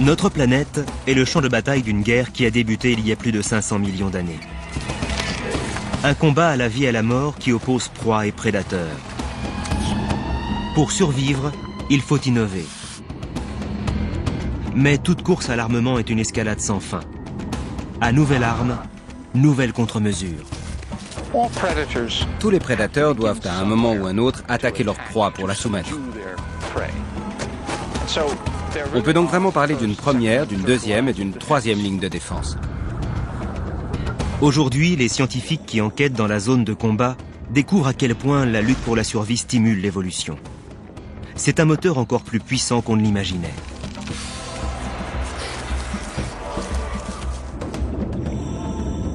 Notre planète est le champ de bataille d'une guerre qui a débuté il y a plus de 500 millions d'années. Un combat à la vie et à la mort qui oppose proie et prédateur. Pour survivre, il faut innover. Mais toute course à l'armement est une escalade sans fin. À nouvelle arme, nouvelle contre-mesure. Tous les prédateurs doivent à un moment ou un autre attaquer leur proie pour la soumettre. On peut donc vraiment parler d'une première, d'une deuxième et d'une troisième ligne de défense. Aujourd'hui, les scientifiques qui enquêtent dans la zone de combat découvrent à quel point la lutte pour la survie stimule l'évolution. C'est un moteur encore plus puissant qu'on ne l'imaginait.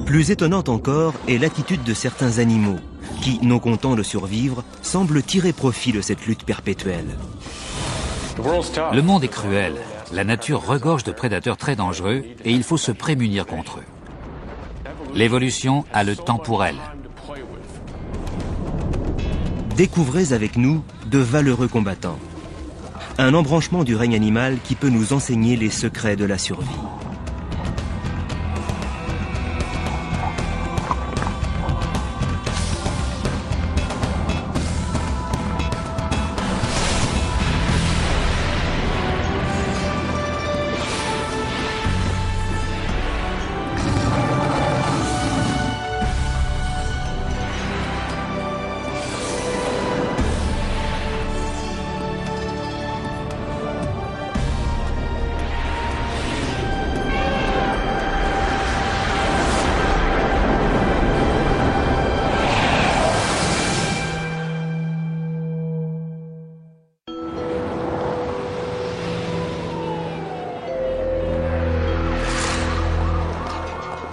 Plus étonnante encore est l'attitude de certains animaux qui, non contents de survivre, semblent tirer profit de cette lutte perpétuelle. Le monde est cruel. La nature regorge de prédateurs très dangereux et il faut se prémunir contre eux. L'évolution a le temps pour elle. Découvrez avec nous de valeureux combattants. Un embranchement du règne animal qui peut nous enseigner les secrets de la survie.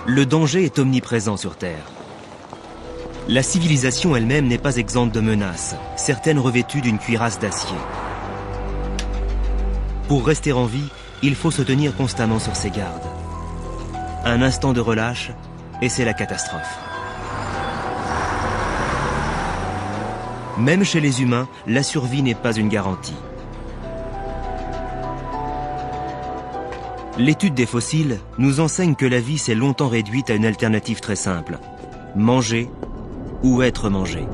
Le danger est omniprésent sur Terre. La civilisation elle-même n'est pas exempte de menaces, certaines revêtues d'une cuirasse d'acier. Pour rester en vie, il faut se tenir constamment sur ses gardes. Un instant de relâche, et c'est la catastrophe. Même chez les humains, la survie n'est pas une garantie. L'étude des fossiles nous enseigne que la vie s'est longtemps réduite à une alternative très simple. Manger ou être mangé.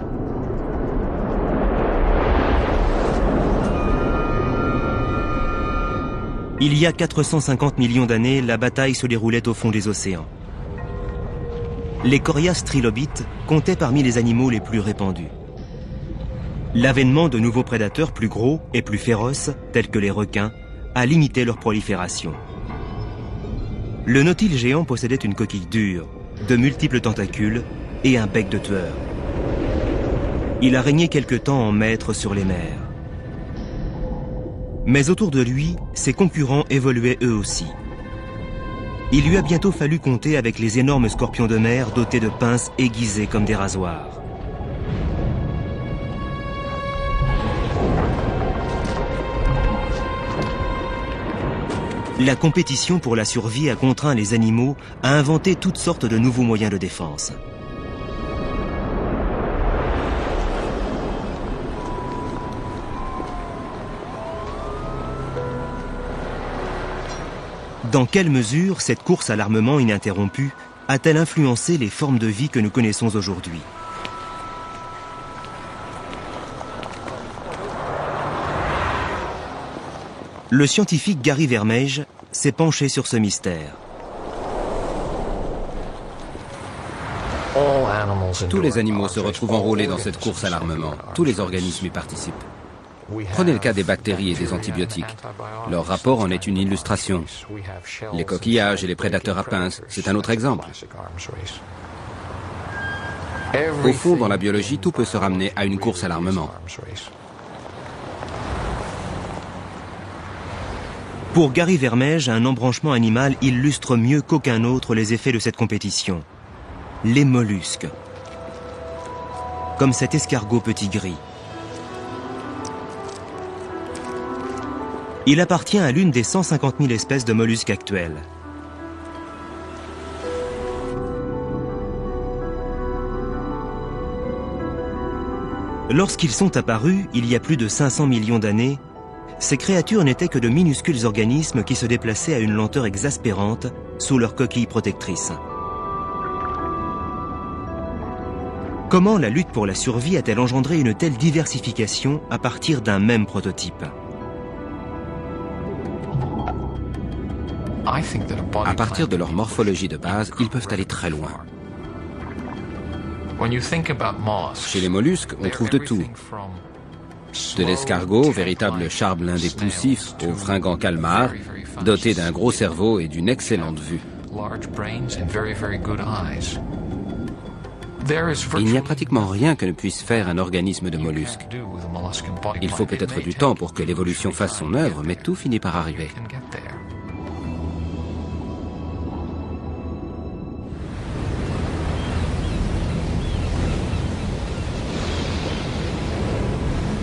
Il y a 450 millions d'années, la bataille se déroulait au fond des océans. Les coriaces trilobites comptaient parmi les animaux les plus répandus. L'avènement de nouveaux prédateurs plus gros et plus féroces, tels que les requins, a limité leur prolifération. Le nautile géant possédait une coquille dure, de multiples tentacules et un bec de tueur. Il a régné quelque temps en maître sur les mers. Mais autour de lui, ses concurrents évoluaient eux aussi. Il lui a bientôt fallu compter avec les énormes scorpions de mer dotés de pinces aiguisées comme des rasoirs. La compétition pour la survie a contraint les animaux à inventer toutes sortes de nouveaux moyens de défense. Dans quelle mesure cette course à l'armement ininterrompue a-t-elle influencé les formes de vie que nous connaissons aujourd'hui ? Le scientifique Gary Vermeij s'est penché sur ce mystère. Tous les animaux se retrouvent enrôlés dans cette course à l'armement. Tous les organismes y participent. Prenez le cas des bactéries et des antibiotiques. Leur rapport en est une illustration. Les coquillages et les prédateurs à pinces, c'est un autre exemple. Au fond, dans la biologie, tout peut se ramener à une course à l'armement. Pour Gary Vermeij, un embranchement animal illustre mieux qu'aucun autre les effets de cette compétition. Les mollusques. Comme cet escargot petit gris. Il appartient à l'une des 150 000 espèces de mollusques actuelles. Lorsqu'ils sont apparus, il y a plus de 500 millions d'années, Ces créatures n'étaient que de minuscules organismes qui se déplaçaient à une lenteur exaspérante sous leur coquille protectrice. Comment la lutte pour la survie a-t-elle engendré une telle diversification à partir d'un même prototype? À partir de leur morphologie de base, ils peuvent aller très loin. Chez les mollusques, on trouve de tout. De l'escargot, véritable char-blindé des poussifs, au fringant calmar, doté d'un gros cerveau et d'une excellente vue. Il n'y a pratiquement rien que ne puisse faire un organisme de mollusque. Il faut peut-être du temps pour que l'évolution fasse son œuvre, mais tout finit par arriver.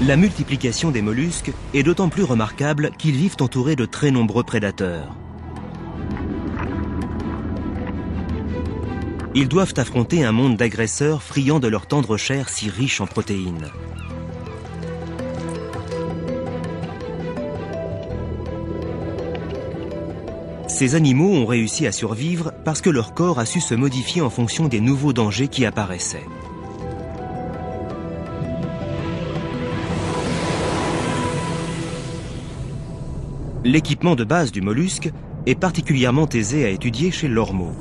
La multiplication des mollusques est d'autant plus remarquable qu'ils vivent entourés de très nombreux prédateurs. Ils doivent affronter un monde d'agresseurs friands de leur tendre chair si riche en protéines. Ces animaux ont réussi à survivre parce que leur corps a su se modifier en fonction des nouveaux dangers qui apparaissaient. L'équipement de base du mollusque est particulièrement aisé à étudier chez l'ormeau.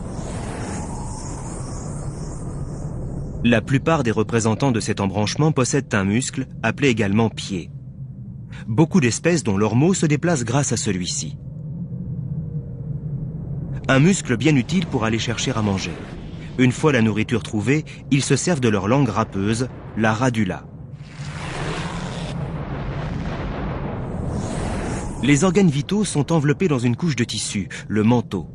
La plupart des représentants de cet embranchement possèdent un muscle, appelé également pied. Beaucoup d'espèces, dont l'ormeau, se déplacent grâce à celui-ci. Un muscle bien utile pour aller chercher à manger. Une fois la nourriture trouvée, ils se servent de leur langue râpeuse, la radula. Les organes vitaux sont enveloppés dans une couche de tissu, le manteau.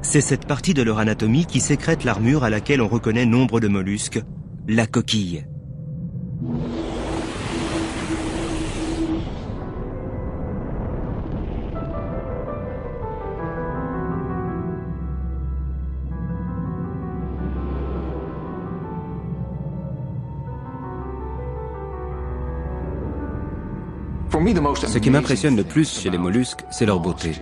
C'est cette partie de leur anatomie qui sécrète l'armure à laquelle on reconnaît nombre de mollusques, la coquille. Ce qui m'impressionne le plus chez les mollusques, c'est leur beauté.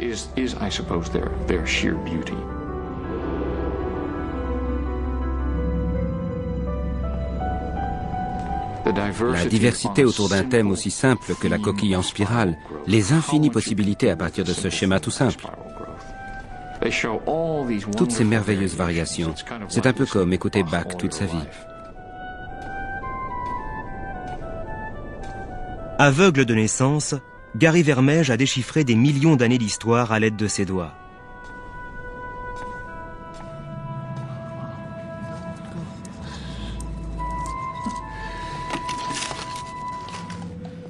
La diversité autour d'un thème aussi simple que la coquille en spirale, les infinies possibilités à partir de ce schéma tout simple. Toutes ces merveilleuses variations, c'est un peu comme écouter Bach toute sa vie. Aveugle de naissance, Gary Vermeij a déchiffré des millions d'années d'histoire à l'aide de ses doigts.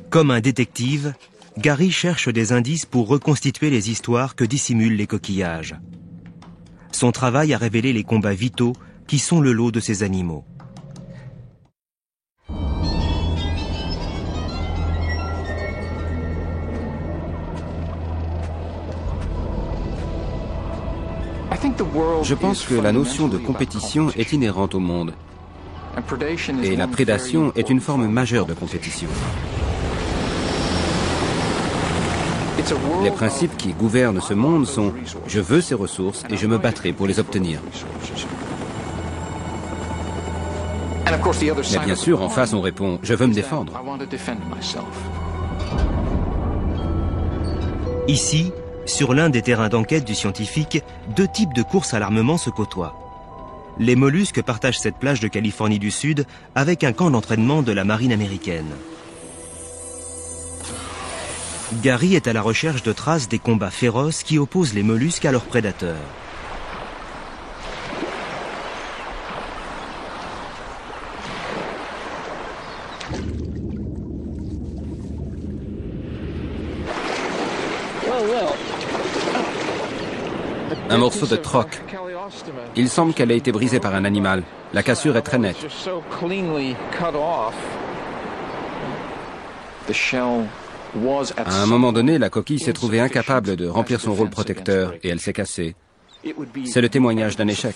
Comme un détective, Gary cherche des indices pour reconstituer les histoires que dissimulent les coquillages. Son travail a révélé les combats vitaux qui sont le lot de ces animaux. Je pense que la notion de compétition est inhérente au monde. Et la prédation est une forme majeure de compétition. Les principes qui gouvernent ce monde sont « je veux ces ressources et je me battrai pour les obtenir ». Mais bien sûr, en face, on répond « je veux me défendre ». Ici, sur l'un des terrains d'enquête du scientifique, deux types de courses à l'armement se côtoient. Les mollusques partagent cette plage de Californie du Sud avec un camp d'entraînement de la marine américaine. Gary est à la recherche de traces des combats féroces qui opposent les mollusques à leurs prédateurs. Un morceau de troc. Il semble qu'elle ait été brisée par un animal. La cassure est très nette. À un moment donné, la coquille s'est trouvée incapable de remplir son rôle protecteur et elle s'est cassée. C'est le témoignage d'un échec.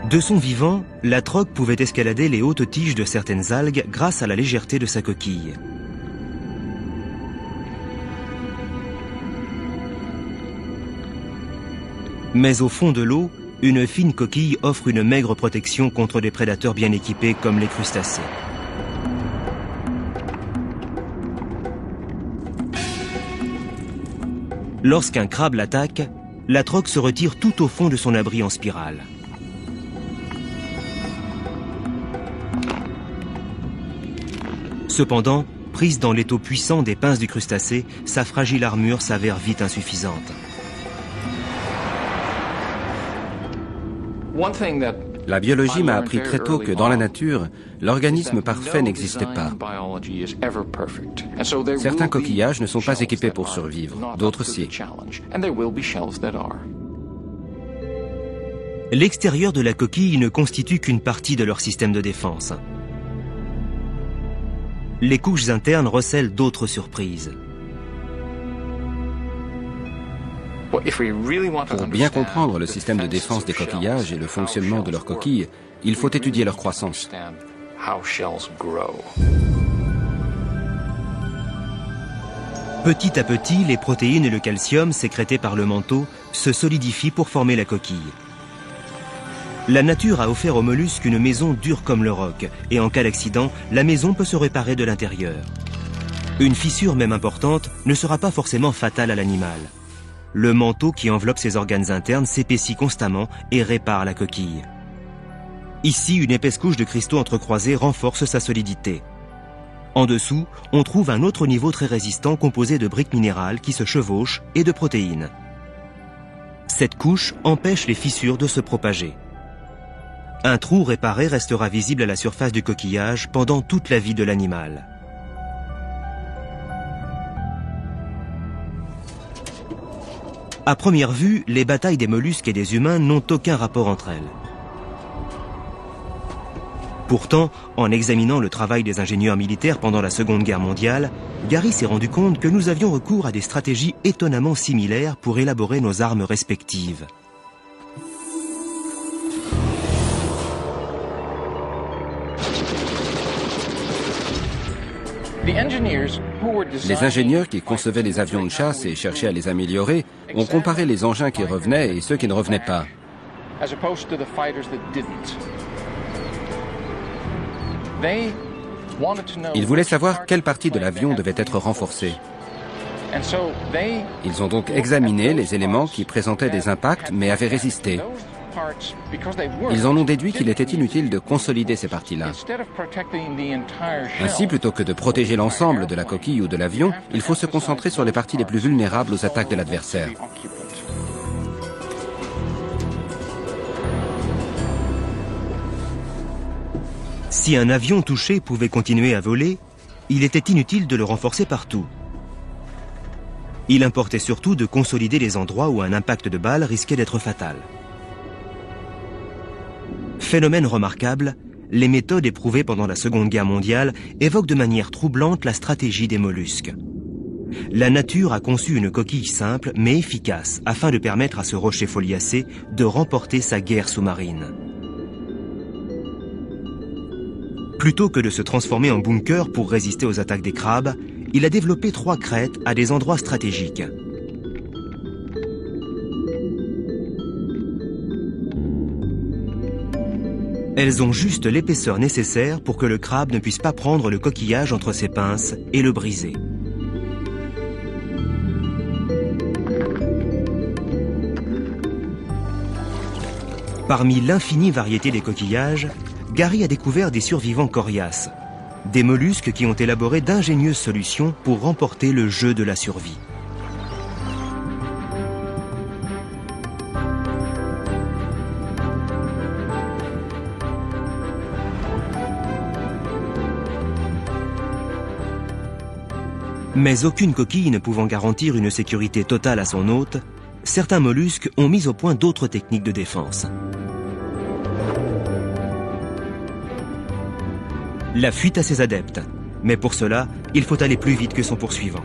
De son vivant, la troque pouvait escalader les hautes tiges de certaines algues grâce à la légèreté de sa coquille. Mais au fond de l'eau, une fine coquille offre une maigre protection contre des prédateurs bien équipés comme les crustacés. Lorsqu'un crabe l'attaque, la troque se retire tout au fond de son abri en spirale. Cependant, prise dans l'étau puissant des pinces du crustacé, sa fragile armure s'avère vite insuffisante. La biologie m'a appris très tôt que dans la nature, l'organisme parfait n'existait pas. Certains coquillages ne sont pas équipés pour survivre, d'autres si. L'extérieur de la coquille ne constitue qu'une partie de leur système de défense. Les couches internes recèlent d'autres surprises. Pour bien comprendre le système de défense des coquillages et le fonctionnement de leurs coquilles, il faut étudier leur croissance. Petit à petit, les protéines et le calcium sécrétés par le manteau se solidifient pour former la coquille. La nature a offert aux mollusques une maison dure comme le roc, et en cas d'accident, la maison peut se réparer de l'intérieur. Une fissure même importante ne sera pas forcément fatale à l'animal. Le manteau qui enveloppe ses organes internes s'épaissit constamment et répare la coquille. Ici, une épaisse couche de cristaux entrecroisés renforce sa solidité. En dessous, on trouve un autre niveau très résistant composé de briques minérales qui se chevauchent et de protéines. Cette couche empêche les fissures de se propager. Un trou réparé restera visible à la surface du coquillage pendant toute la vie de l'animal. À première vue, les batailles des mollusques et des humains n'ont aucun rapport entre elles. Pourtant, en examinant le travail des ingénieurs militaires pendant la Seconde Guerre mondiale, Gary s'est rendu compte que nous avions recours à des stratégies étonnamment similaires pour élaborer nos armes respectives. Les ingénieurs qui concevaient les avions de chasse et cherchaient à les améliorer ont comparé les engins qui revenaient et ceux qui ne revenaient pas. Ils voulaient savoir quelle partie de l'avion devait être renforcée. Ils ont donc examiné les éléments qui présentaient des impacts mais avaient résisté. Ils en ont déduit qu'il était inutile de consolider ces parties-là. Ainsi, plutôt que de protéger l'ensemble de la coquille ou de l'avion, il faut se concentrer sur les parties les plus vulnérables aux attaques de l'adversaire. Si un avion touché pouvait continuer à voler, il était inutile de le renforcer partout. Il importait surtout de consolider les endroits où un impact de balle risquait d'être fatal. Phénomène remarquable, les méthodes éprouvées pendant la Seconde Guerre mondiale évoquent de manière troublante la stratégie des mollusques. La nature a conçu une coquille simple mais efficace afin de permettre à ce rocher foliacé de remporter sa guerre sous-marine. Plutôt que de se transformer en bunker pour résister aux attaques des crabes, il a développé 3 crêtes à des endroits stratégiques. Elles ont juste l'épaisseur nécessaire pour que le crabe ne puisse pas prendre le coquillage entre ses pinces et le briser. Parmi l'infinie variété des coquillages, Gary a découvert des survivants coriaces, des mollusques qui ont élaboré d'ingénieuses solutions pour remporter le jeu de la survie. Mais aucune coquille ne pouvant garantir une sécurité totale à son hôte, certains mollusques ont mis au point d'autres techniques de défense. La fuite à ses adeptes, mais pour cela, il faut aller plus vite que son poursuivant.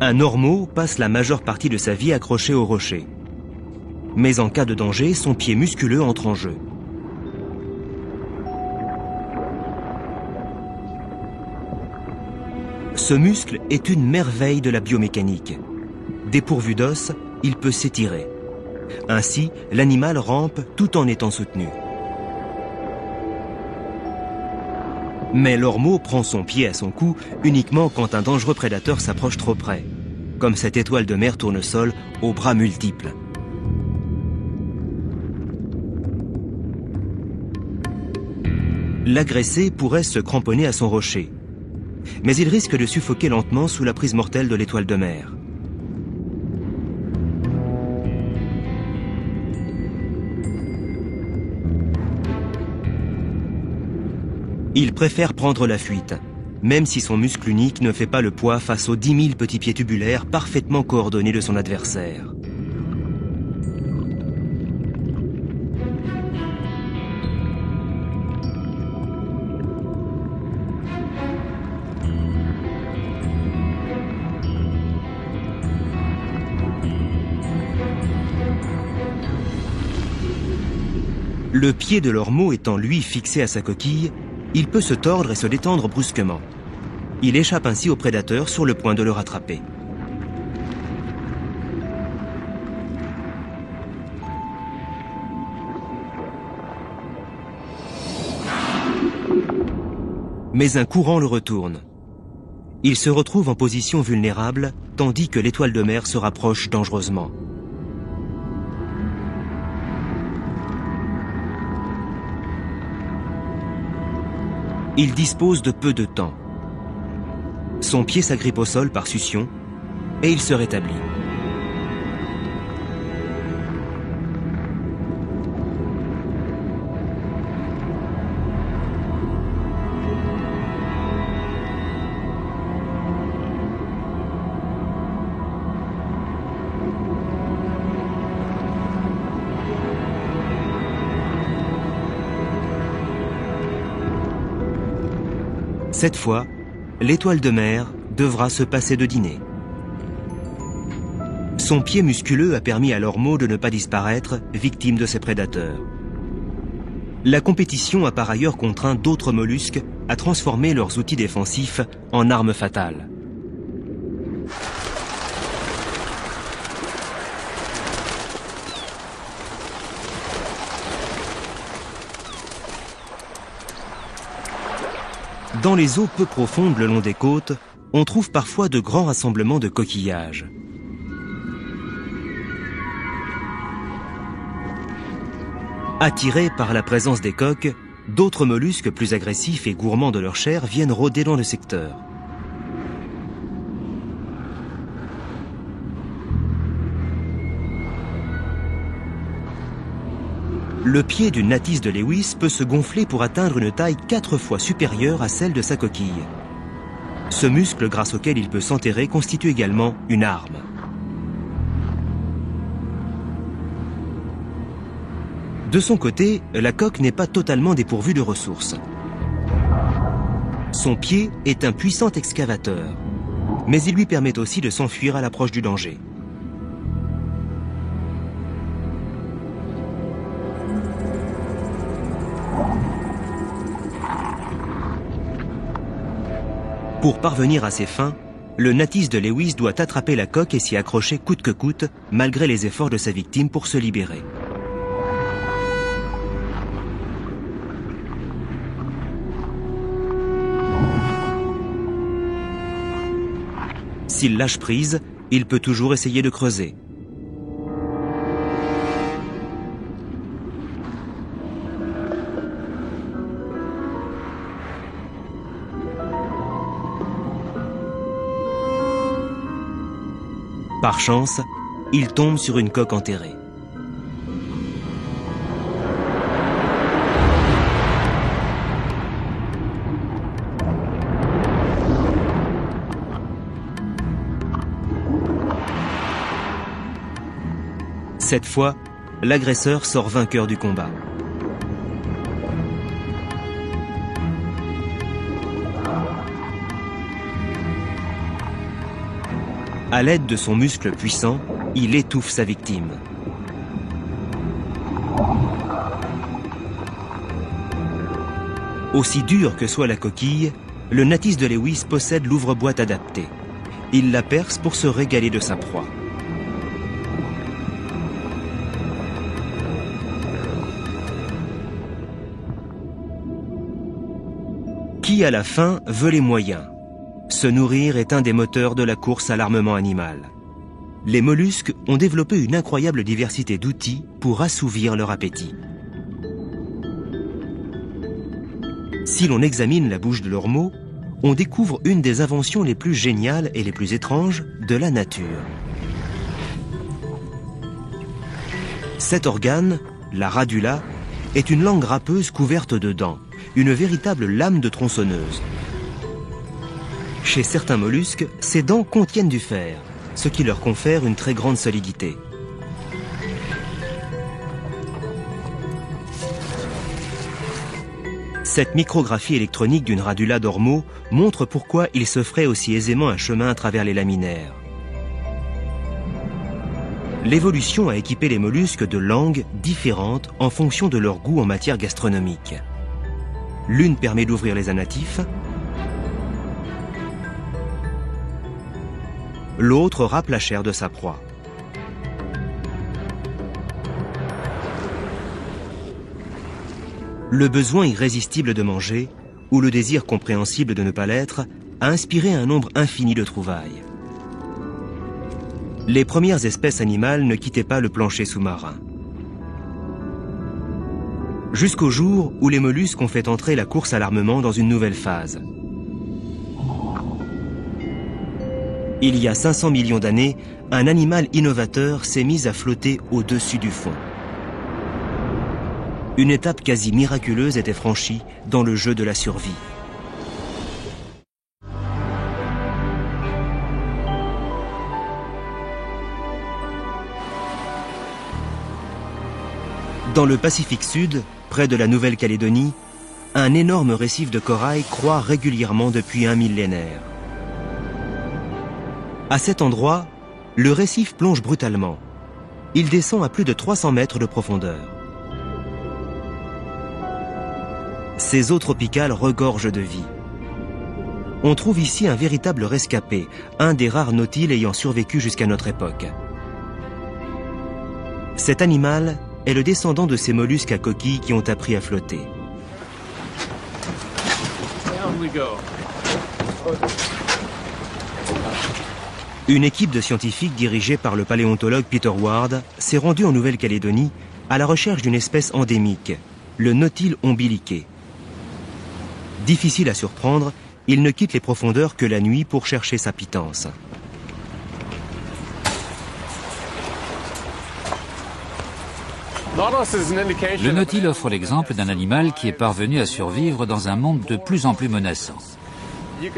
Un ormeau passe la majeure partie de sa vie accroché au rocher. Mais en cas de danger, son pied musculeux entre en jeu. Ce muscle est une merveille de la biomécanique. Dépourvu d'os, il peut s'étirer. Ainsi, l'animal rampe tout en étant soutenu. Mais l'ormeau prend son pied à son cou uniquement quand un dangereux prédateur s'approche trop près, comme cette étoile de mer tournesol aux bras multiples. L'agressé pourrait se cramponner à son rocher, mais il risque de suffoquer lentement sous la prise mortelle de l'étoile de mer. Il préfère prendre la fuite, même si son muscle unique ne fait pas le poids face aux 10 000 petits pieds tubulaires parfaitement coordonnés de son adversaire. Le pied de l'ormeau étant lui fixé à sa coquille, il peut se tordre et se détendre brusquement. Il échappe ainsi au prédateur sur le point de le rattraper. Mais un courant le retourne. Il se retrouve en position vulnérable, tandis que l'étoile de mer se rapproche dangereusement. Il dispose de peu de temps. Son pied s'agrippe au sol par succion et il se rétablit. Cette fois, l'étoile de mer devra se passer de dîner. Son pied musculeux a permis à l'ormeau de ne pas disparaître, victime de ses prédateurs. La compétition a par ailleurs contraint d'autres mollusques à transformer leurs outils défensifs en armes fatales. Dans les eaux peu profondes le long des côtes, on trouve parfois de grands rassemblements de coquillages. Attirés par la présence des coques, d'autres mollusques plus agressifs et gourmands de leur chair viennent rôder dans le secteur. Le pied d'une natisse de Lewis peut se gonfler pour atteindre une taille 4 fois supérieure à celle de sa coquille. Ce muscle grâce auquel il peut s'enterrer constitue également une arme. De son côté, la coque n'est pas totalement dépourvue de ressources. Son pied est un puissant excavateur, mais il lui permet aussi de s'enfuir à l'approche du danger. Pour parvenir à ses fins, le natisse de Lewis doit attraper la coque et s'y accrocher coûte que coûte, malgré les efforts de sa victime pour se libérer. S'il lâche prise, il peut toujours essayer de creuser. Par chance, il tombe sur une coque enterrée. Cette fois, l'agresseur sort vainqueur du combat. À l'aide de son muscle puissant, il étouffe sa victime. Aussi dure que soit la coquille, le Natis de Lewis possède l'ouvre-boîte adapté. Il la perce pour se régaler de sa proie. Qui à la fin veut les moyens? Se nourrir est un des moteurs de la course à l'armement animal. Les mollusques ont développé une incroyable diversité d'outils pour assouvir leur appétit. Si l'on examine la bouche de l'ormeau, on découvre une des inventions les plus géniales et les plus étranges de la nature. Cet organe, la radula, est une langue râpeuse couverte de dents, une véritable lame de tronçonneuse. Chez certains mollusques, ces dents contiennent du fer, ce qui leur confère une très grande solidité. Cette micrographie électronique d'une radula d'ormeau montre pourquoi il se ferait aussi aisément un chemin à travers les laminaires. L'évolution a équipé les mollusques de langues différentes en fonction de leur goût en matière gastronomique. L'une permet d'ouvrir les anatifs, l'autre râpe la chair de sa proie. Le besoin irrésistible de manger, ou le désir compréhensible de ne pas l'être, a inspiré un nombre infini de trouvailles. Les premières espèces animales ne quittaient pas le plancher sous-marin. Jusqu'au jour où les mollusques ont fait entrer la course à l'armement dans une nouvelle phase. Il y a 500 millions d'années, un animal innovateur s'est mis à flotter au-dessus du fond. Une étape quasi miraculeuse était franchie dans le jeu de la survie. Dans le Pacifique Sud, près de la Nouvelle-Calédonie, un énorme récif de corail croît régulièrement depuis un millénaire. À cet endroit, le récif plonge brutalement. Il descend à plus de 300 mètres de profondeur. Ces eaux tropicales regorgent de vie. On trouve ici un véritable rescapé, un des rares nautiles ayant survécu jusqu'à notre époque. Cet animal est le descendant de ces mollusques à coquilles qui ont appris à flotter. Une équipe de scientifiques dirigée par le paléontologue Peter Ward s'est rendue en Nouvelle-Calédonie à la recherche d'une espèce endémique, le nautile ombiliqué. Difficile à surprendre, il ne quitte les profondeurs que la nuit pour chercher sa pitance. Le nautile offre l'exemple d'un animal qui est parvenu à survivre dans un monde de plus en plus menaçant.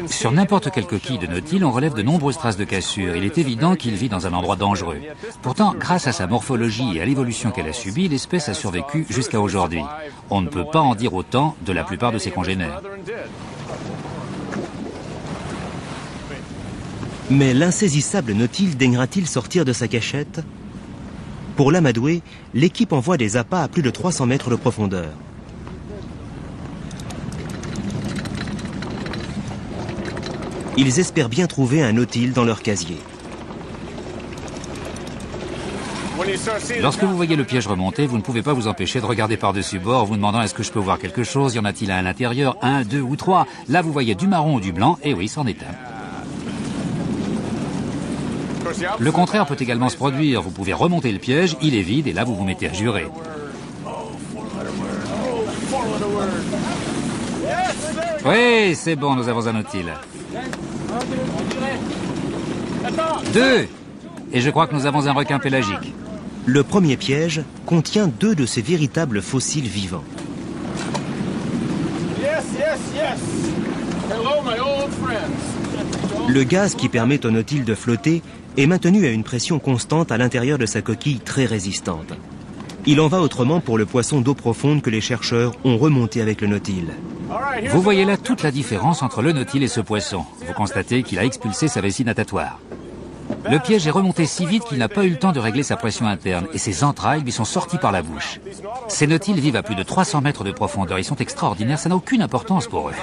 Sur n'importe quelle coquille de nautile, on relève de nombreuses traces de cassure. Il est évident qu'il vit dans un endroit dangereux. Pourtant, grâce à sa morphologie et à l'évolution qu'elle a subie, l'espèce a survécu jusqu'à aujourd'hui. On ne peut pas en dire autant de la plupart de ses congénères. Mais l'insaisissable nautile daignera-t-il sortir de sa cachette? Pour l'amadouer, l'équipe envoie des appâts à plus de 300 mètres de profondeur. Ils espèrent bien trouver un nautile dans leur casier. Lorsque vous voyez le piège remonter, vous ne pouvez pas vous empêcher de regarder par-dessus bord, vous demandant est-ce que je peux voir quelque chose, y en a-t-il un à l'intérieur, 1, 2 ou 3. Là vous voyez du marron ou du blanc, et oui, c'en est un. Le contraire peut également se produire, vous pouvez remonter le piège, il est vide, et là vous vous mettez à jurer. Oui, c'est bon, nous avons un nautile. 2. Et je crois que nous avons un requin pélagique. Le premier piège contient 2 de ces véritables fossiles vivants. Le gaz qui permet au nautile de flotter est maintenu à une pression constante à l'intérieur de sa coquille très résistante. Il en va autrement pour le poisson d'eau profonde que les chercheurs ont remonté avec le nautile. Vous voyez là toute la différence entre le nautile et ce poisson. Vous constatez qu'il a expulsé sa vessie natatoire. Le piège est remonté si vite qu'il n'a pas eu le temps de régler sa pression interne et ses entrailles lui sont sorties par la bouche. Ces nautiles vivent à plus de 300 mètres de profondeur. Ils sont extraordinaires, ça n'a aucune importance pour eux.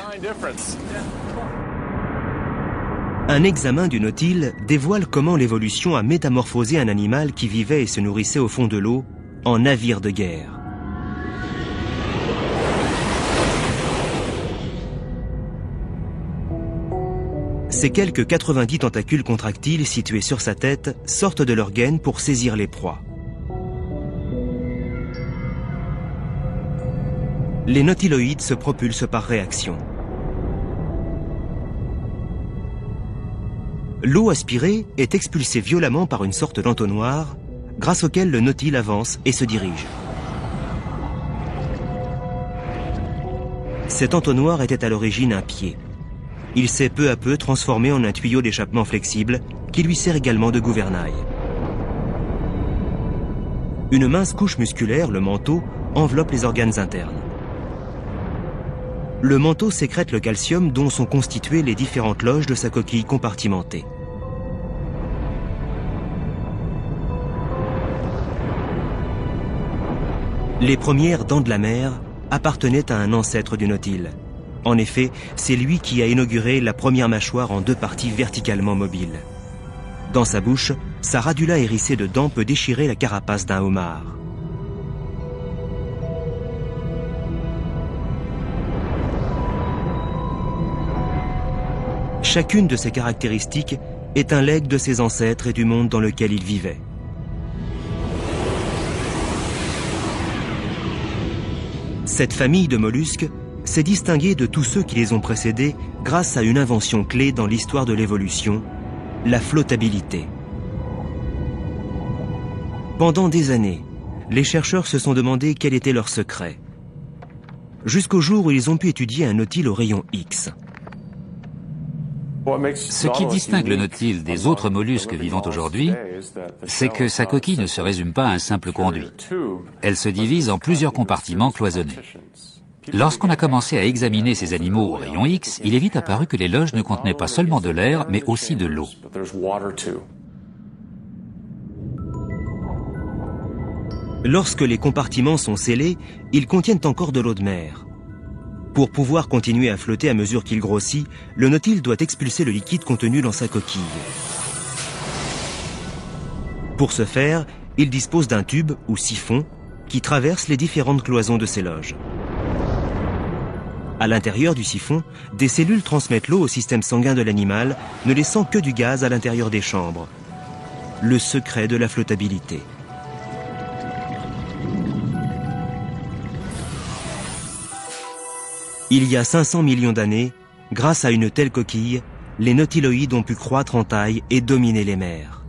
Un examen du nautile dévoile comment l'évolution a métamorphosé un animal qui vivait et se nourrissait au fond de l'eau en navire de guerre. Ces quelques 90 tentacules contractiles situés sur sa tête sortent de leurs gaines pour saisir les proies. Les nautiloïdes se propulsent par réaction. L'eau aspirée est expulsée violemment par une sorte d'entonnoir, grâce auquel le nautile avance et se dirige. Cet entonnoir était à l'origine un pied. Il s'est peu à peu transformé en un tuyau d'échappement flexible qui lui sert également de gouvernail. Une mince couche musculaire, le manteau, enveloppe les organes internes. Le manteau sécrète le calcium dont sont constituées les différentes loges de sa coquille compartimentée. Les premières dents de la mer appartenaient à un ancêtre du nautile. En effet, c'est lui qui a inauguré la première mâchoire en deux parties verticalement mobiles. Dans sa bouche, sa radula hérissée de dents peut déchirer la carapace d'un homard. Chacune de ces caractéristiques est un legs de ses ancêtres et du monde dans lequel ils vivaient. Cette famille de mollusques s'est distinguée de tous ceux qui les ont précédés grâce à une invention clé dans l'histoire de l'évolution, la flottabilité. Pendant des années, les chercheurs se sont demandé quel était leur secret, jusqu'au jour où ils ont pu étudier un nautile au rayon X. Ce qui distingue le nautile des autres mollusques vivant aujourd'hui, c'est que sa coquille ne se résume pas à un simple conduit. Elle se divise en plusieurs compartiments cloisonnés. Lorsqu'on a commencé à examiner ces animaux au rayon X, il est vite apparu que les loges ne contenaient pas seulement de l'air, mais aussi de l'eau. Lorsque les compartiments sont scellés, ils contiennent encore de l'eau de mer. Pour pouvoir continuer à flotter à mesure qu'il grossit, le nautile doit expulser le liquide contenu dans sa coquille. Pour ce faire, il dispose d'un tube ou siphon qui traverse les différentes cloisons de ses loges. À l'intérieur du siphon, des cellules transmettent l'eau au système sanguin de l'animal, ne laissant que du gaz à l'intérieur des chambres. Le secret de la flottabilité. Il y a 500 millions d'années, grâce à une telle coquille, les nautiloïdes ont pu croître en taille et dominer les mers.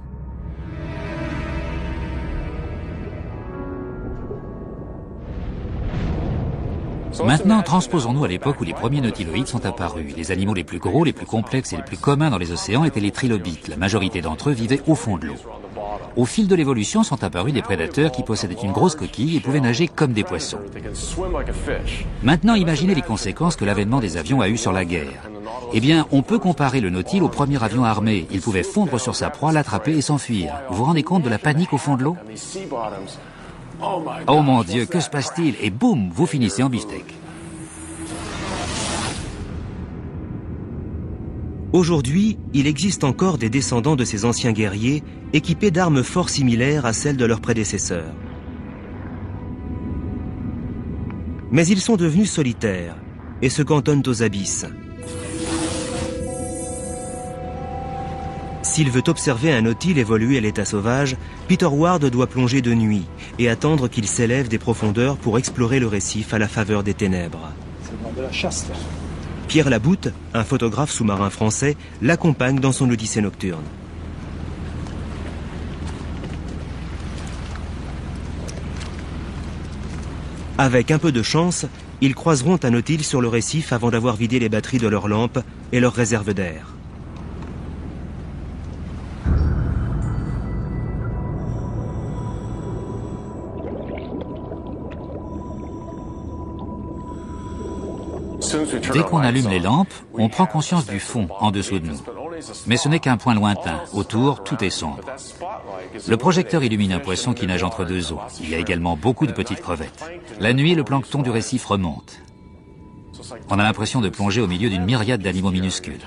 Maintenant, transposons-nous à l'époque où les premiers nautiloïdes sont apparus. Les animaux les plus gros, les plus complexes et les plus communs dans les océans étaient les trilobites. La majorité d'entre eux vivaient au fond de l'eau. Au fil de l'évolution sont apparus des prédateurs qui possédaient une grosse coquille et pouvaient nager comme des poissons. Maintenant, imaginez les conséquences que l'avènement des avions a eues sur la guerre. Eh bien, on peut comparer le nautile au premier avion armé. Il pouvait fondre sur sa proie, l'attraper et s'enfuir. Vous vous rendez compte de la panique au fond de l'eau ? Oh mon Dieu, que se passe-t-il? Et boum, vous finissez en beefsteak. Aujourd'hui, il existe encore des descendants de ces anciens guerriers équipés d'armes fort similaires à celles de leurs prédécesseurs. Mais ils sont devenus solitaires et se cantonnent aux abysses. S'il veut observer un nautile évoluer à l'état sauvage, Peter Ward doit plonger de nuit et attendre qu'il s'élève des profondeurs pour explorer le récif à la faveur des ténèbres. C'est de la chasse, là. Pierre Laboutte, un photographe sous-marin français, l'accompagne dans son odyssée nocturne. Avec un peu de chance, ils croiseront un nautile sur le récif avant d'avoir vidé les batteries de leurs lampes et leurs réserves d'air. Dès qu'on allume les lampes, on prend conscience du fond en dessous de nous. Mais ce n'est qu'un point lointain. Autour, tout est sombre. Le projecteur illumine un poisson qui nage entre deux eaux. Il y a également beaucoup de petites crevettes. La nuit, le plancton du récif remonte. On a l'impression de plonger au milieu d'une myriade d'animaux minuscules.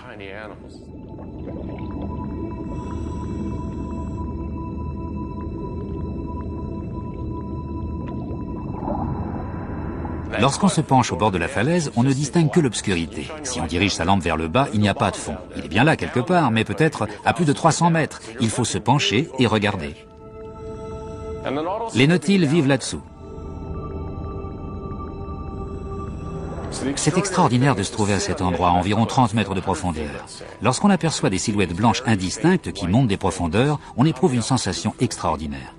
Lorsqu'on se penche au bord de la falaise, on ne distingue que l'obscurité. Si on dirige sa lampe vers le bas, il n'y a pas de fond. Il est bien là quelque part, mais peut-être à plus de 300 mètres. Il faut se pencher et regarder. Les nautiles vivent là-dessous. C'est extraordinaire de se trouver à cet endroit, à environ 30 mètres de profondeur. Lorsqu'on aperçoit des silhouettes blanches indistinctes qui montent des profondeurs, on éprouve une sensation extraordinaire.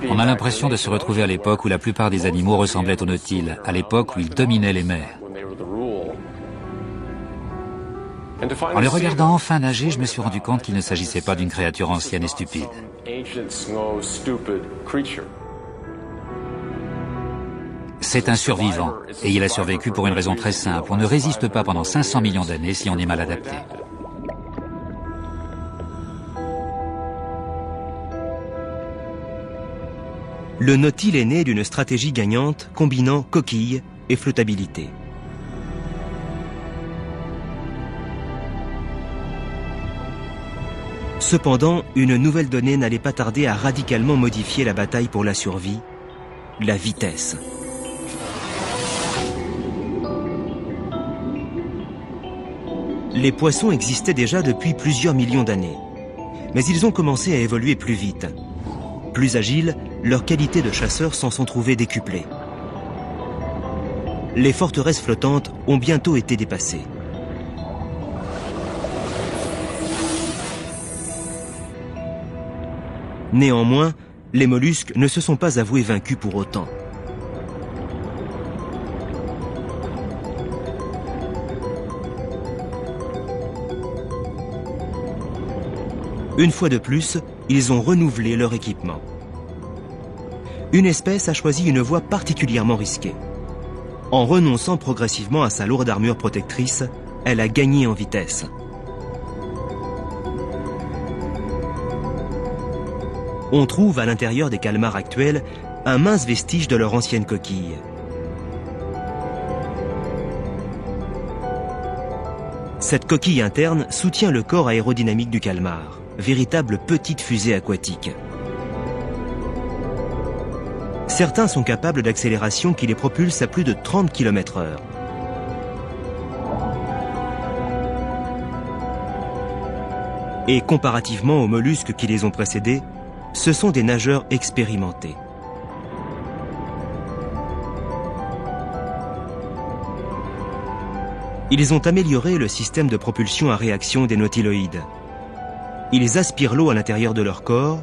On a l'impression de se retrouver à l'époque où la plupart des animaux ressemblaient aux nautiles, à l'époque où ils dominaient les mers. En les regardant enfin nager, je me suis rendu compte qu'il ne s'agissait pas d'une créature ancienne et stupide. C'est un survivant, et il a survécu pour une raison très simple. On ne résiste pas pendant 500 millions d'années si on est mal adapté. Le nautile est né d'une stratégie gagnante combinant coquille et flottabilité. Cependant, une nouvelle donnée n'allait pas tarder à radicalement modifier la bataille pour la survie, la vitesse. Les poissons existaient déjà depuis plusieurs millions d'années, mais ils ont commencé à évoluer plus vite. Plus agiles, leurs qualités de chasseurs s'en sont trouvées décuplées. Les forteresses flottantes ont bientôt été dépassées. Néanmoins, les mollusques ne se sont pas avoués vaincus pour autant. Une fois de plus, ils ont renouvelé leur équipement. Une espèce a choisi une voie particulièrement risquée. En renonçant progressivement à sa lourde armure protectrice, elle a gagné en vitesse. On trouve à l'intérieur des calmars actuels un mince vestige de leur ancienne coquille. Cette coquille interne soutient le corps aérodynamique du calmar, véritable petite fusée aquatique. Certains sont capables d'accélérations qui les propulsent à plus de 30 km/h. Et comparativement aux mollusques qui les ont précédés, ce sont des nageurs expérimentés. Ils ont amélioré le système de propulsion à réaction des nautiloïdes. Ils aspirent l'eau à l'intérieur de leur corps,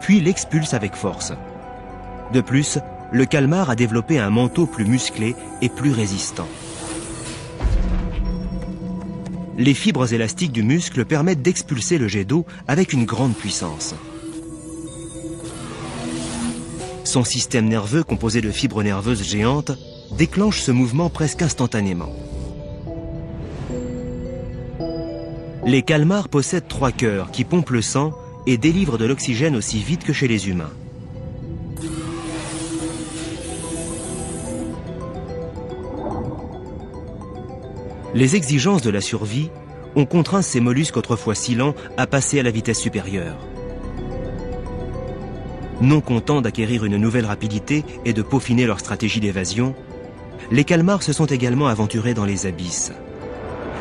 puis l'expulsent avec force. De plus, le calmar a développé un manteau plus musclé et plus résistant. Les fibres élastiques du muscle permettent d'expulser le jet d'eau avec une grande puissance. Son système nerveux, composé de fibres nerveuses géantes, déclenche ce mouvement presque instantanément. Les calmars possèdent 3 cœurs qui pompent le sang et délivrent de l'oxygène aussi vite que chez les humains. Les exigences de la survie ont contraint ces mollusques autrefois si lents à passer à la vitesse supérieure. Non contents d'acquérir une nouvelle rapidité et de peaufiner leur stratégie d'évasion, les calmars se sont également aventurés dans les abysses.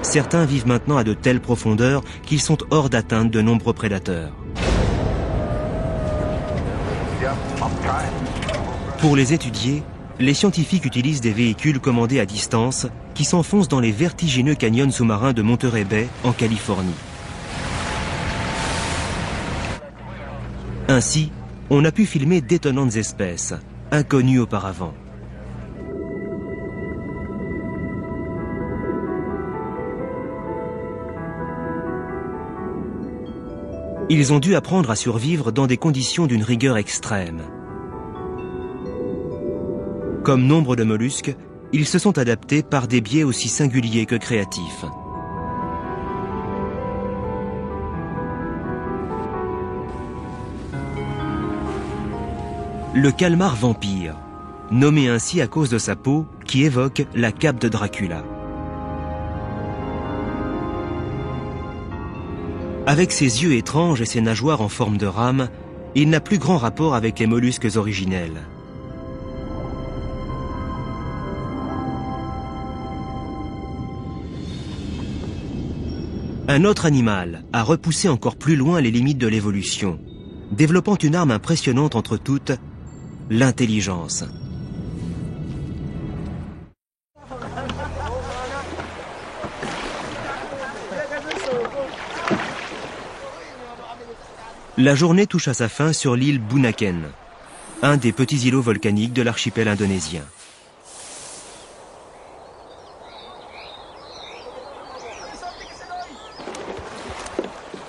Certains vivent maintenant à de telles profondeurs qu'ils sont hors d'atteinte de nombreux prédateurs. Pour les étudier, les scientifiques utilisent des véhicules commandés à distance qui s'enfoncent dans les vertigineux canyons sous-marins de Monterey Bay en Californie. Ainsi, on a pu filmer d'étonnantes espèces, inconnues auparavant. Ils ont dû apprendre à survivre dans des conditions d'une rigueur extrême. Comme nombre de mollusques, ils se sont adaptés par des biais aussi singuliers que créatifs. Le calmar vampire, nommé ainsi à cause de sa peau qui évoque la cape de Dracula. Avec ses yeux étranges et ses nageoires en forme de rame, il n'a plus grand rapport avec les mollusques originels. Un autre animal a repoussé encore plus loin les limites de l'évolution, développant une arme impressionnante entre toutes, l'intelligence. La journée touche à sa fin sur l'île Bunaken, un des petits îlots volcaniques de l'archipel indonésien.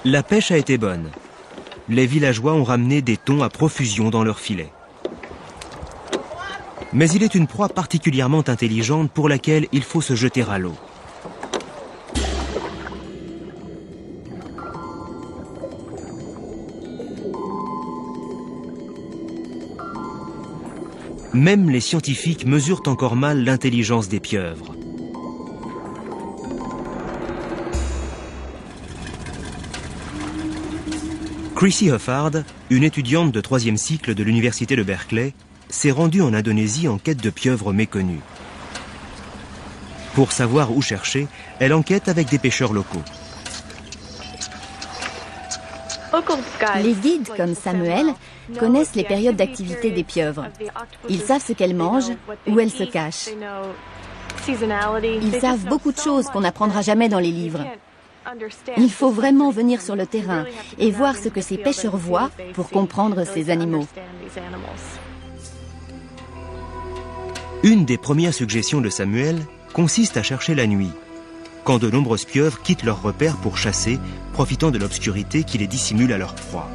La pêche a été bonne. Les villageois ont ramené des thons à profusion dans leurs filets. Mais il est une proie particulièrement intelligente pour laquelle il faut se jeter à l'eau. Même les scientifiques mesurent encore mal l'intelligence des pieuvres. Chrissy Huffard, une étudiante de 3e cycle de l'université de Berkeley, s'est rendue en Indonésie en quête de pieuvres méconnues. Pour savoir où chercher, elle enquête avec des pêcheurs locaux. Les guides, comme Samuel, connaissent les périodes d'activité des pieuvres. Ils savent ce qu'elles mangent, où elles se cachent. Ils savent beaucoup de choses qu'on n'apprendra jamais dans les livres. Il faut vraiment venir sur le terrain et voir ce que ces pêcheurs voient pour comprendre ces animaux. Une des premières suggestions de Samuel consiste à chercher la nuit, quand de nombreuses pieuvres quittent leurs repères pour chasser, profitant de l'obscurité qui les dissimule à leur proie.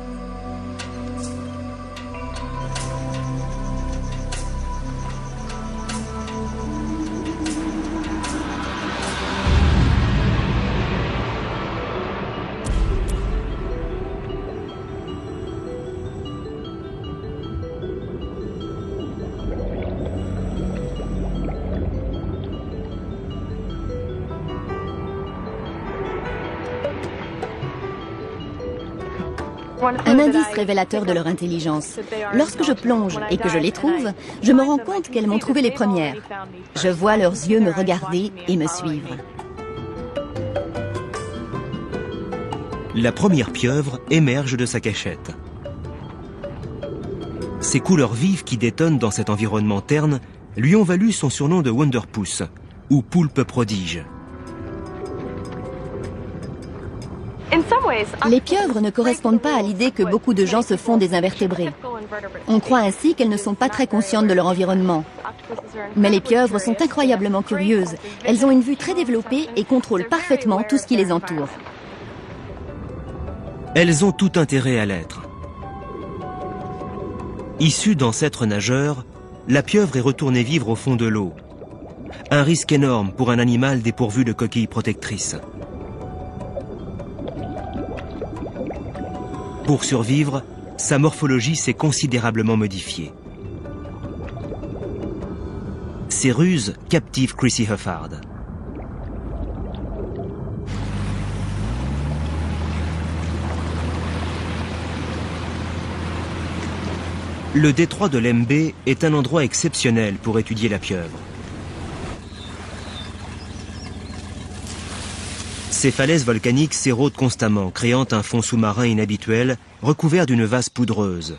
Un indice révélateur de leur intelligence. Lorsque je plonge et que je les trouve, je me rends compte qu'elles m'ont trouvé les premières. Je vois leurs yeux me regarder et me suivre. La première pieuvre émerge de sa cachette. Ses couleurs vives qui détonnent dans cet environnement terne lui ont valu son surnom de Wonderpuss, ou poulpe prodige. Les pieuvres ne correspondent pas à l'idée que beaucoup de gens se font des invertébrés. On croit ainsi qu'elles ne sont pas très conscientes de leur environnement. Mais les pieuvres sont incroyablement curieuses. Elles ont une vue très développée et contrôlent parfaitement tout ce qui les entoure. Elles ont tout intérêt à l'être. Issue d'ancêtres nageurs, la pieuvre est retournée vivre au fond de l'eau. Un risque énorme pour un animal dépourvu de coquilles protectrices. Pour survivre, sa morphologie s'est considérablement modifiée. Ces ruses captivent Chrissy Huffard. Le détroit de Lembe est un endroit exceptionnel pour étudier la pieuvre. Ces falaises volcaniques s'érodent constamment, créant un fond sous-marin inhabituel, recouvert d'une vase poudreuse.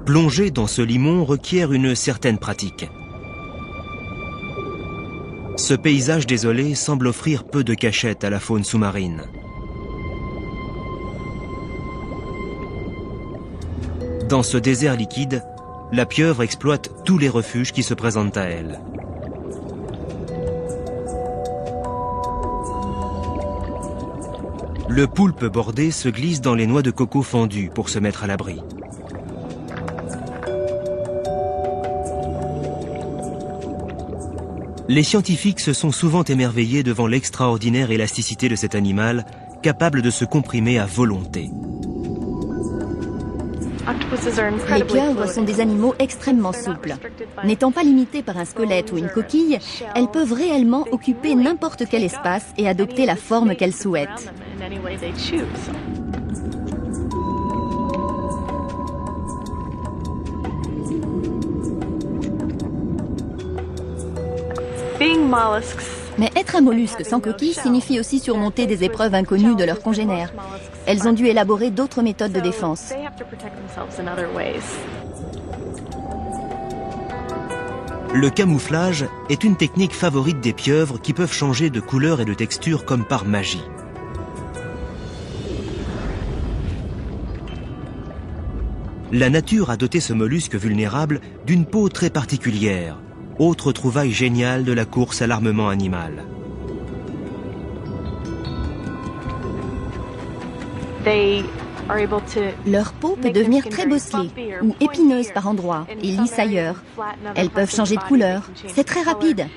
Plonger dans ce limon requiert une certaine pratique. Ce paysage désolé semble offrir peu de cachette à la faune sous-marine. Dans ce désert liquide, la pieuvre exploite tous les refuges qui se présentent à elle. Le poulpe bordé se glisse dans les noix de coco fendues pour se mettre à l'abri. Les scientifiques se sont souvent émerveillés devant l'extraordinaire élasticité de cet animal, capable de se comprimer à volonté. Les pieuvres sont des animaux extrêmement souples. N'étant pas limitées par un squelette ou une coquille, elles peuvent réellement occuper n'importe quel espace et adopter la forme qu'elles souhaitent. Mais être un mollusque sans coquille signifie aussi surmonter des épreuves inconnues de leurs congénères. Elles ont dû élaborer d'autres méthodes de défense. Le camouflage est une technique favorite des pieuvres qui peuvent changer de couleur et de texture comme par magie. La nature a doté ce mollusque vulnérable d'une peau très particulière, autre trouvaille géniale de la course à l'armement animal. Leur peau peut devenir très bosselée ou épineuse par endroits et lisse ailleurs. Elles peuvent changer de couleur. C'est très rapide.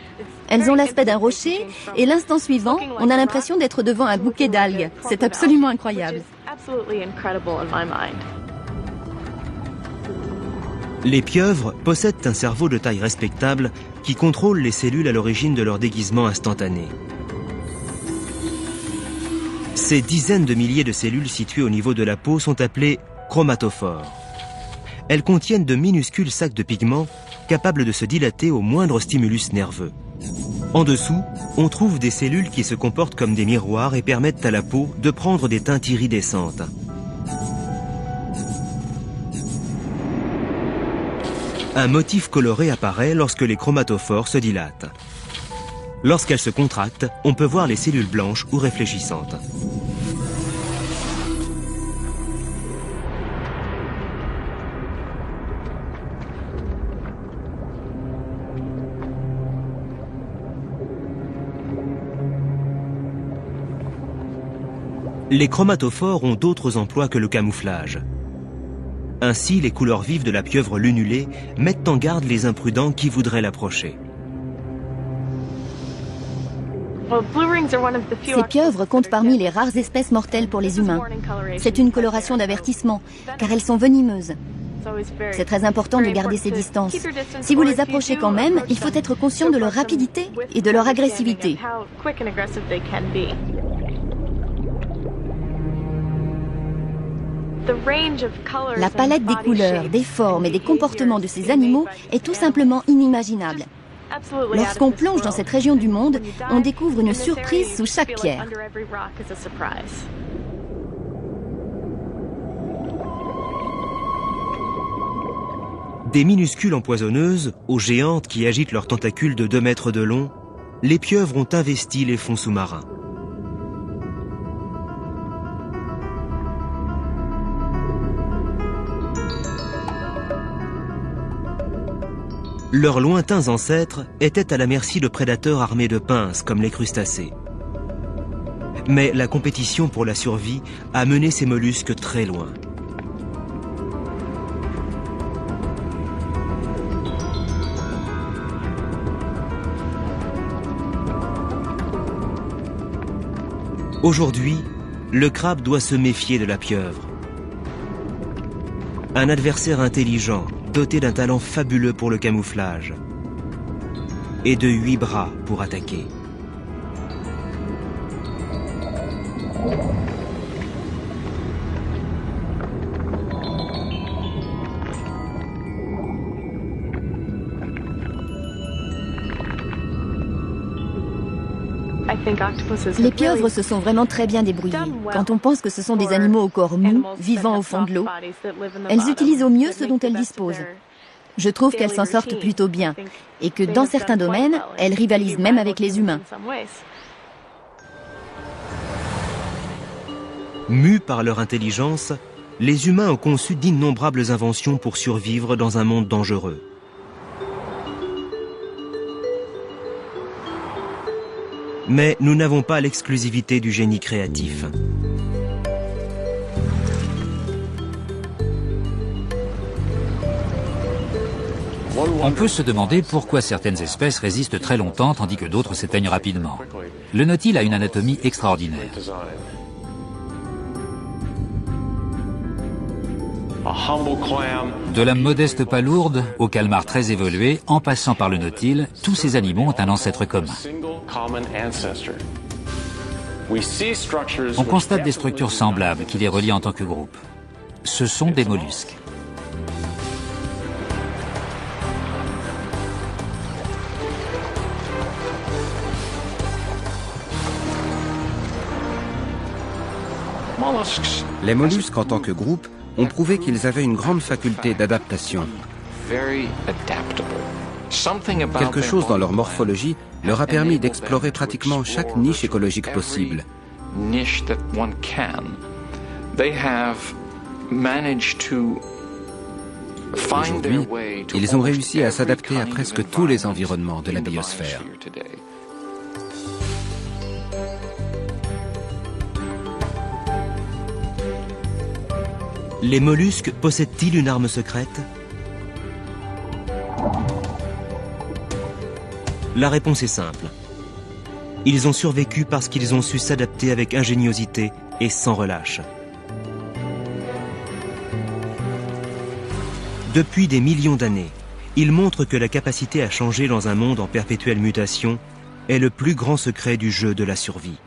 Elles ont l'aspect d'un rocher et l'instant suivant, on a l'impression d'être devant un bouquet d'algues. C'est absolument incroyable. Les pieuvres possèdent un cerveau de taille respectable qui contrôle les cellules à l'origine de leur déguisement instantané. Ces dizaines de milliers de cellules situées au niveau de la peau sont appelées chromatophores. Elles contiennent de minuscules sacs de pigments capables de se dilater au moindre stimulus nerveux. En dessous, on trouve des cellules qui se comportent comme des miroirs et permettent à la peau de prendre des teintes iridescentes. Un motif coloré apparaît lorsque les chromatophores se dilatent. Lorsqu'elles se contractent, on peut voir les cellules blanches ou réfléchissantes. Les chromatophores ont d'autres emplois que le camouflage. Ainsi, les couleurs vives de la pieuvre lunulée mettent en garde les imprudents qui voudraient l'approcher. Ces pieuvres comptent parmi les rares espèces mortelles pour les humains. C'est une coloration d'avertissement, car elles sont venimeuses. C'est très important de garder ces distances. Si vous les approchez quand même, il faut être conscient de leur rapidité et de leur agressivité. La palette des couleurs, des formes et des comportements de ces animaux est tout simplement inimaginable. Lorsqu'on plonge dans cette région du monde, on découvre une surprise sous chaque pierre. Des minuscules empoisonneuses, aux géantes qui agitent leurs tentacules de 2 mètres de long, les pieuvres ont investi les fonds sous-marins. Leurs lointains ancêtres étaient à la merci de prédateurs armés de pinces comme les crustacés. Mais la compétition pour la survie a mené ces mollusques très loin. Aujourd'hui, le crabe doit se méfier de la pieuvre. Un adversaire intelligent, doté d'un talent fabuleux pour le camouflage et de 8 bras pour attaquer. Les pieuvres se sont vraiment très bien débrouillées. Quand on pense que ce sont des animaux au corps mou, vivant au fond de l'eau, elles utilisent au mieux ce dont elles disposent. Je trouve qu'elles s'en sortent plutôt bien et que dans certains domaines, elles rivalisent même avec les humains. Mus par leur intelligence, les humains ont conçu d'innombrables inventions pour survivre dans un monde dangereux. Mais nous n'avons pas l'exclusivité du génie créatif. On peut se demander pourquoi certaines espèces résistent très longtemps tandis que d'autres s'éteignent rapidement. Le nautile a une anatomie extraordinaire. De la modeste palourde au calmar très évolué, en passant par le nautile, tous ces animaux ont un ancêtre commun. On constate des structures semblables qui les relient en tant que groupe. Ce sont des mollusques. Les mollusques en tant que groupe ont prouvé qu'ils avaient une grande faculté d'adaptation. Quelque chose dans leur morphologie leur a permis d'explorer pratiquement chaque niche écologique possible. Aujourd'hui, ils ont réussi à s'adapter à presque tous les environnements de la biosphère. Les mollusques possèdent-ils une arme secrète? La réponse est simple. Ils ont survécu parce qu'ils ont su s'adapter avec ingéniosité et sans relâche. Depuis des millions d'années, ils montrent que la capacité à changer dans un monde en perpétuelle mutation est le plus grand secret du jeu de la survie.